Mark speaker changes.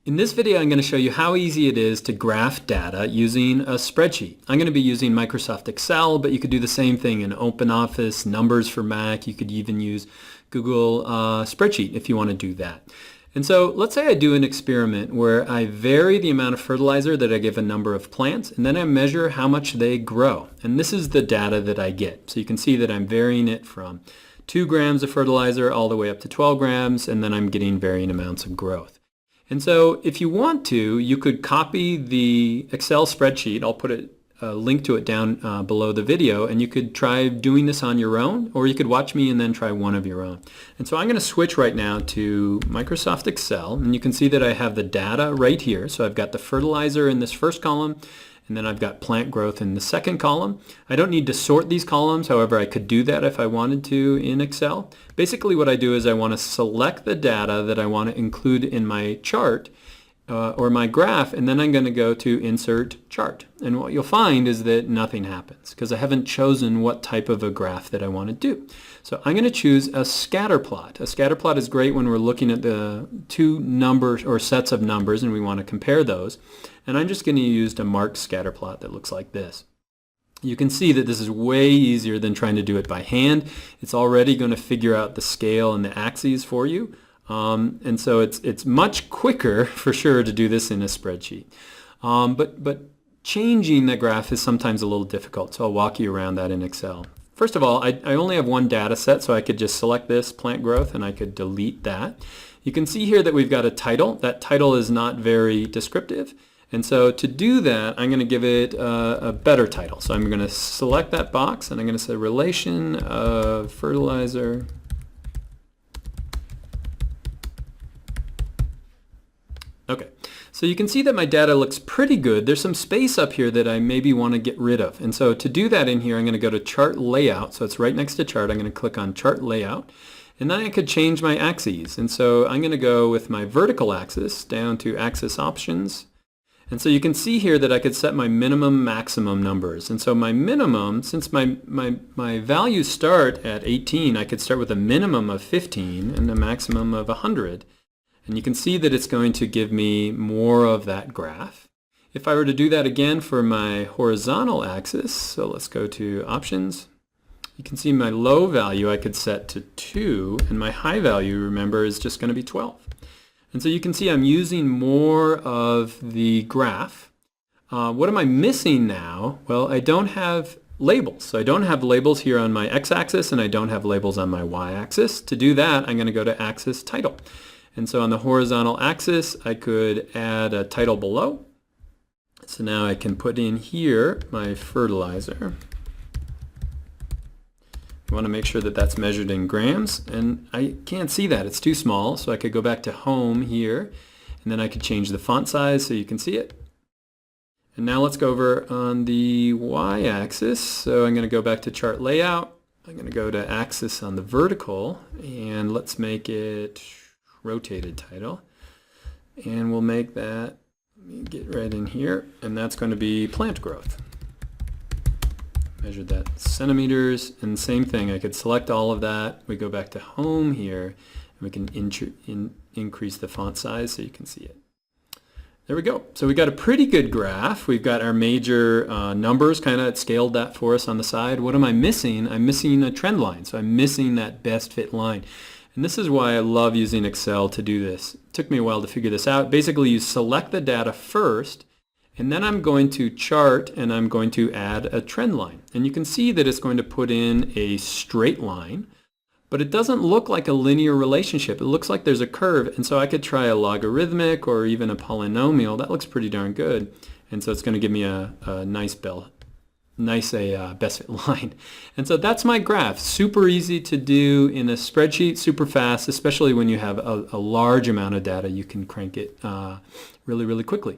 Speaker 1: In this video, I'm going to show you how easy it is to graph data using a spreadsheet. I'm going to be using Microsoft Excel, but you could do the same thing in OpenOffice, Numbers for Mac. You could even use Google Spreadsheet if you want to do that. And so let's say I do an experiment where I vary the amount of fertilizer that I give a number of plants, and then I measure how much they grow. And this is the data that I get. So you can see that I'm varying it from 2 grams of fertilizer all the way up to 12 grams, and then I'm getting varying amounts of growth. And so if you want to, you could copy the Excel spreadsheet. I'll put a link to it down below the video, and you could try doing this on your own, or you could watch me and then try one of your own. And so I'm going to switch right now to Microsoft Excel, and you can see that I have the data right here. So I've got the fertilizer in this first column, and then I've got plant growth in the second column. I don't need to sort these columns, however I could do that if I wanted to in Excel. Basically what I do is I want to select the data that I want to include in my chart or my graph, and then I'm going to go to Insert Chart. And what you'll find is that nothing happens because I haven't chosen what type of a graph that I want to do. So I'm going to choose a scatter plot. A scatter plot is great when we're looking at the two numbers or sets of numbers and we want to compare those. And I'm just going to use a marked scatter plot that looks like this. You can see that this is way easier than trying to do it by hand. It's already going to figure out the scale and the axes for you. And so it's much quicker for sure to do this in a spreadsheet. But changing the graph is sometimes a little difficult, so I'll walk you around that in Excel. First of all, I only have one data set, so I could just select this plant growth and I could delete that. You can see here that we've got a title. That title is not very descriptive. And so to do that, I'm going to give it a better title. So I'm going to select that box and I'm going to say relation of fertilizer Okay, so you can see that my data looks pretty good. There's some space up here that I maybe want to get rid of. And so to do that in here, I'm going to go to Chart Layout. So it's right next to Chart. I'm going to click on Chart Layout. And then I could change my axes. And so I'm going to go with my vertical axis down to Axis Options. And so you can see here that I could set my minimum, maximum numbers. And so my minimum, since my values start at 18, I could start with a minimum of 15 and a maximum of 100. And you can see that it's going to give me more of that graph. If I were to do that again for my horizontal axis, so let's go to Options. You can see my low value I could set to 2, and my high value, remember, is just going to be 12. And so you can see I'm using more of the graph. What am I missing now? Well, I don't have labels. So I don't have labels here on my x-axis, and I don't have labels on my y-axis. To do that, I'm going to go to Axis Title. And so on the horizontal axis, I could add a title below. So now I can put in here my fertilizer. I want to make sure that that's measured in grams, and I can't see that. It's too small, so I could go back to Home here, and then I could change the font size so you can see it. And now let's go over on the y-axis. So I'm going to go back to Chart Layout. I'm going to go to Axis on the vertical, and let's make it rotated title, and we'll make that, let me get right in here, and that's going to be plant growth. Measured that centimeters, and same thing, I could select all of that. We go back to Home here, and we can increase the font size so you can see it. There we go. So we got a pretty good graph. We've got our major numbers, kind of scaled that for us on the side. What am I missing? I'm missing a trend line, so I'm missing that best fit line. And this is why I love using Excel to do this. It took me a while to figure this out. Basically, you select the data first, and then I'm going to chart, and I'm going to add a trend line. And you can see that it's going to put in a straight line, but it doesn't look like a linear relationship. It looks like there's a curve, and so I could try a logarithmic or even a polynomial. That looks pretty darn good. And so it's going to give me a nice best fit line. And so that's my graph. Super easy to do in a spreadsheet, super fast, especially when you have a large amount of data. You can crank it really, really quickly.